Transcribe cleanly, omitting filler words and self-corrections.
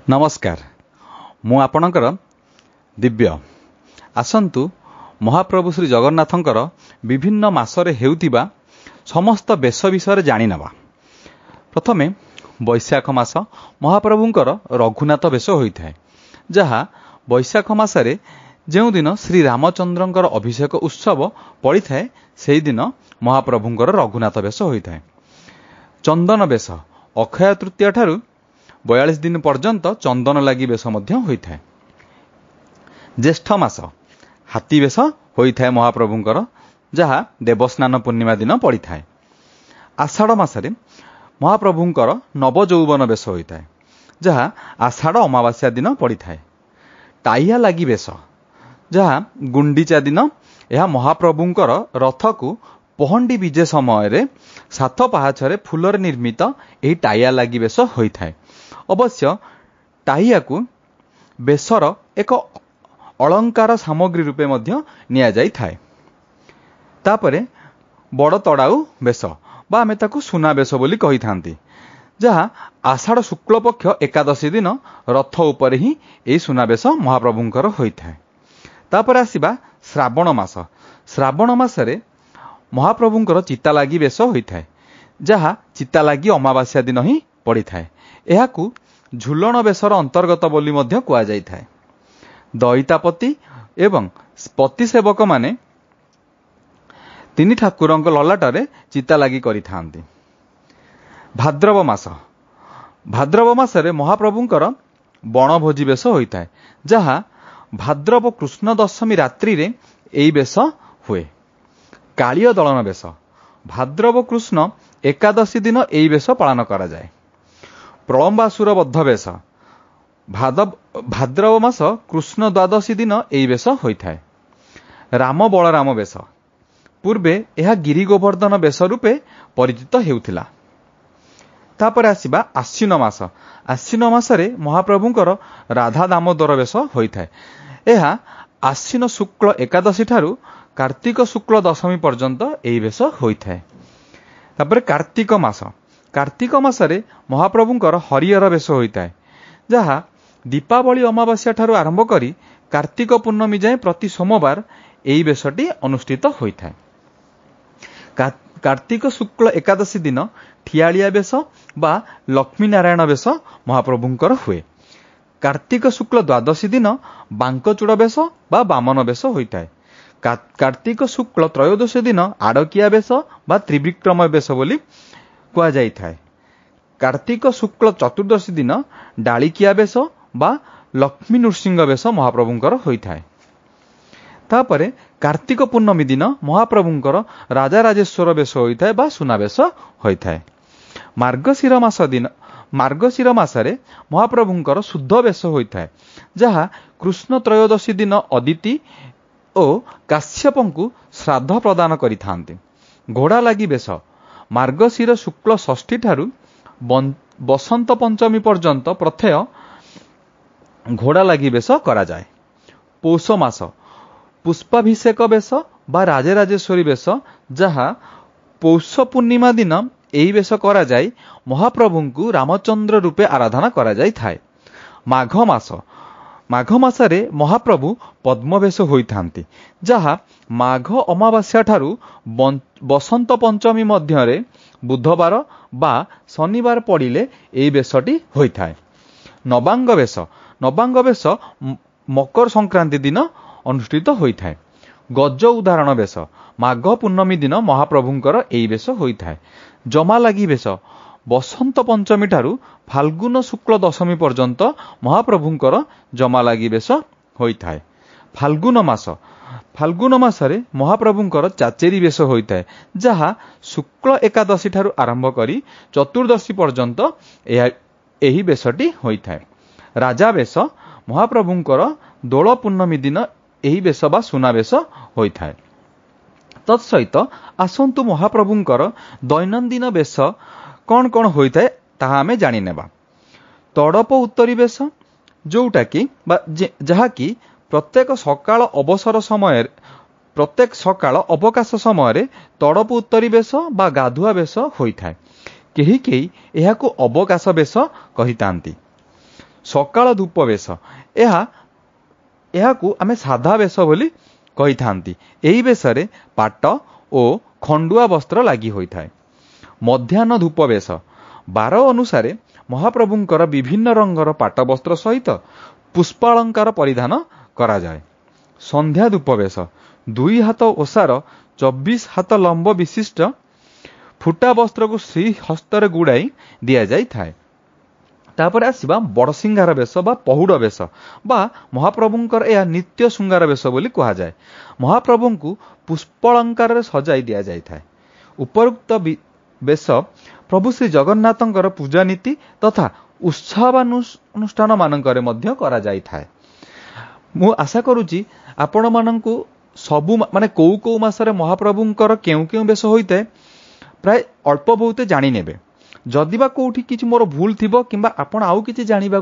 नमस्कार मु आपणकर दिव्य आसंतु महाप्रभु श्री जगन्नाथंकर विभिन्न मासरे हेउतिबा समस्त बेश विषय जानी नवा। प्रथमे वैशाख मास महाप्रभुंकर रघुनाथ बेश होता है, जहाँ वैशाख मासरे जो दिन श्री रामचंद्रंकर अभिषेक उत्सव पड़ी थाए से दिन महाप्रभुंकर रघुनाथ बेश होता है। चंदन बेश अक्षय तृतीय ठारू 42 दिन पर्यंत चंदन लगी बेश होता है। ज्येष्ठ मास हाथी बेश होता है महाप्रभुंकर, जहाँ देवस्नान पूर्णिमा दिन पड़ी थाए। आषाढ़ मासरे महाप्रभुंकर नवजौवन बेश होता है, जहाँ आषाढ़ अमावास्या दिन पड़ी थाए। टाइया लगी बेश जहाँ गुंडीचा दिन यह महाप्रभुंकर रथ को पहंडी विजे समय सात पाहाचरे फूलर निर्मित यही टाइया लगी बेश होता है। अवश्य टाइया को बेशर एक अलंकार सामग्री रूपे निया जाई थाए। तापरे बड़ तड़ाऊ बेश बा आमे ताकू सुना बेश बोली कही थांती, जहाँ आषाढ़ शुक्ल पक्ष एकादशी दिन रथ उपर ही यही सुना बेश महाप्रभुंकर होता है। तापर आसीबा श्रावण मास। श्रावण मासरे महाप्रभुंकर चिता लागी बेश होता है, जहाँ चिता लागी अमावास्या दिन ही पड़ी थाए। एहाकू झुलन बेशर अंतर्गत बोली मध्य कुआ जाई थाए। दईतापति एवं पति सेवक माने तीन ठाकुरंक ललाटरे चिता लागी करि थांती। भाद्रव मास। भाद्रव मासरे महाप्रभुंकर बणभोजी बेश होता है, जहाँ भाद्रव कृष्ण दशमी रात्रि रे एई बेश हुए। कालिय दलन बेश भाद्रव कृष्ण एकादशी दिन एई बेश पालन करा जाए। प्रलंबासुर बद्ध बेश भाद्रव मास कृष्ण द्वादशी दिन एई बेश होता है। राम बलराम बेश पूर्वे यह गिरी गोवर्धन बेश रूपे परिचित हेउथिला। तापर आसीबा आश्विन मास। आश्विन मासरे महाप्रभुंकर राधा दामोदर बेश होता है। यह आश्विन शुक्ल एकादशी ठारू कार्तिक शुक्ल दशमी पर्यंत एई बेश होता है। तापर कार्तिक मास। कार्तिक मासरे महाप्रभुंकर हरिहर बेश होता है, जहाँ दीपावली अमावास्या ठारू आरंभ करी कार्तिक पूर्णमी जाए प्रति सोमवार एई बेशटी अनुष्ठित होता है। कार्तिक शुक्ल एकादशी दिन ठियालिया बेश बा लक्ष्मी नारायण बेश महाप्रभुंकर हुए। कार्तिक शुक्ल द्वादशी दिन बांकचूड़ बेश बा बामन बेश होता है। कार्तिक शुक्ल त्रयोदशी दिन आड़किया बेश बा त्रिविक्रम बेश बोली कुआ जाई थाए। कार्तिक शुक्ल चतुर्दशी दिन डालिकिया बेश बा लक्ष्मी नृसिंह बेश महाप्रभुंकर होता है। तापरे कार्तिक पूर्णमी दिन महाप्रभुंकर राजा राजेश्वर बेश होता है बा सुना बेश होता है। मार्गशीर मास दिन मार्गशीर मासरे महाप्रभुंकर शुद्ध बेश होता है, जहाँ कृष्ण त्रयोदशी दिन अदिति और काश्यपंकु श्राद्ध प्रदान करि थांती। घोड़ा लागी बेश मार्गशीर शुक्ल षष्ठी ठारू बसंत पंचमी पर्यंत प्रत्यय घोड़ा लागी बेश करा जाए। पौष मास पुष्पाभिषेक बेश बा राजेराजेश्वरी बेश, जहाँ पौष पूर्णिमा दिन एही बेश करा जाए महाप्रभुंकु रामचंद्र रूपे आराधना करा जाई थाए। माघ मास। माघ मासरे महाप्रभु पद्मवेश होइथांती, जहाँ माघ अमावास्या ठारू बसंत पंचमी मध्यरे बुधवार बा शनिवार पड़िले एई बेशटी होइथाए। नवांग बेश। नवांग बेश मकर संक्रांति दिन अनुष्ठित होइथाए। गज उदाहरण बेश माघ पूर्णमी दिन महाप्रभुंकर एई बेश होइथाए। जमा लागी बेश बसंत पंचमी ठारू फाल्गुन शुक्ल दशमी पर्यंत महाप्रभुंकर जमा लागी बेश होइथाए। फाल्गुन मास। फाल्गुन मासरे महाप्रभुंकर चाचेरी बेश होता है, जहाँ शुक्ल एकादशी ठारू आरंभ करी चतुर्दशी पर्यंत एही बेशटी होता है। राजा बेश महाप्रभुंकर दोल पूर्णमी दिन एही बेश बा सुना बेश होता है। तत्सहित आसंतु महाप्रभुंकर दैनंदिन बेश कौन कौन होता है ताहा आमे जानी नेबा। तड़प उत्तरी बेश, जोटा कि जहा कि प्रत्येक सकाळ अवसर समय प्रत्येक सकाळ अवकाश समय तड़प उत्तरी बेश बा गाधुआ बेश होता है। केही केही एहाकू अवकाश बेश कहितांती। ସକାଳ ଧୂପ ବେଶ ଏହାକୁ ଆମେ ସାଧା ବେଶ ବୋଲି କହିଥାନ୍ତି। ଏହି ବେଶରେ ପାଟ ଓ ଖଣ୍ଡୁଆ ବସ୍ତ୍ର ଲାଗି ହୋଇଥାଏ। ମଧ୍ୟାହ୍ନ ଧୂପ ବେଶ ବାର ଅନୁସାରେ ମହାପ୍ରଭୁଙ୍କର ବିଭିନ୍ନ ରଙ୍ଗର ପାଟ ବସ୍ତ୍ର ସହିତ ପୁଷ୍ପାଳଙ୍କାର ପରିଧାନ କରାଯାଏ। ସନ୍ଧ୍ୟା ଧୂପ ବେଶ 2 ହାତ ଓସାର 24 ହାତ ଲମ୍ବ ବିଶିଷ୍ଟ ଫୁଟା ବସ୍ତ୍ରକୁ ଶ୍ରୀ ହସ୍ତରେ ଗୁଡ଼ାଇ ଦିଆଯାଇଥାଏ। ତାପରେ ଆସିବା ବଡ଼ସିଂହାର ବେଶ ବା ପହୁଡ଼ ବେଶ ବା ମହାପ୍ରଭୁଙ୍କର ଏହା ନିତ୍ୟ ଶୃଙ୍ଗାର ବେଶ ବୋଲି କୁହାଯାଏ। ମହାପ୍ରଭୁଙ୍କୁ ପୁଷ୍ପାଳଙ୍କାରରେ ସଜାଇ ଦିଆଯାଇଥାଏ। ଉପରୋକ୍ତ ବେଶ ପ୍ରଭୁ ଶ୍ରୀ ଜଗନ୍ନାଥଙ୍କର ପୂଜାନୀତି ତଥା ଉତ୍ସବାନୁଷ୍ଠାନ ମାନଙ୍କରେ ମଧ୍ୟ କରାଯାଇଥାଏ। ମୁଁ ଆଶା କରୁଛି ଆପଣମାନଙ୍କୁ ସବୁ କୋଉ କୋଉ ମାସରେ ମହାପ୍ରଭୁଙ୍କର କେଉଁ କେଉଁ ବେଶ ହୋଇଥାଏ ପ୍ରାୟ ଅଳ୍ପ ବହୁତ ଜାଣିନେବେ। ଯଦିବା କୋଉଠି କିଛି ମୋର ଭୁଲ ଥିବ କିମ୍ବା ଆପଣ ଆଉ କିଛି ଜାଣିବାକୁ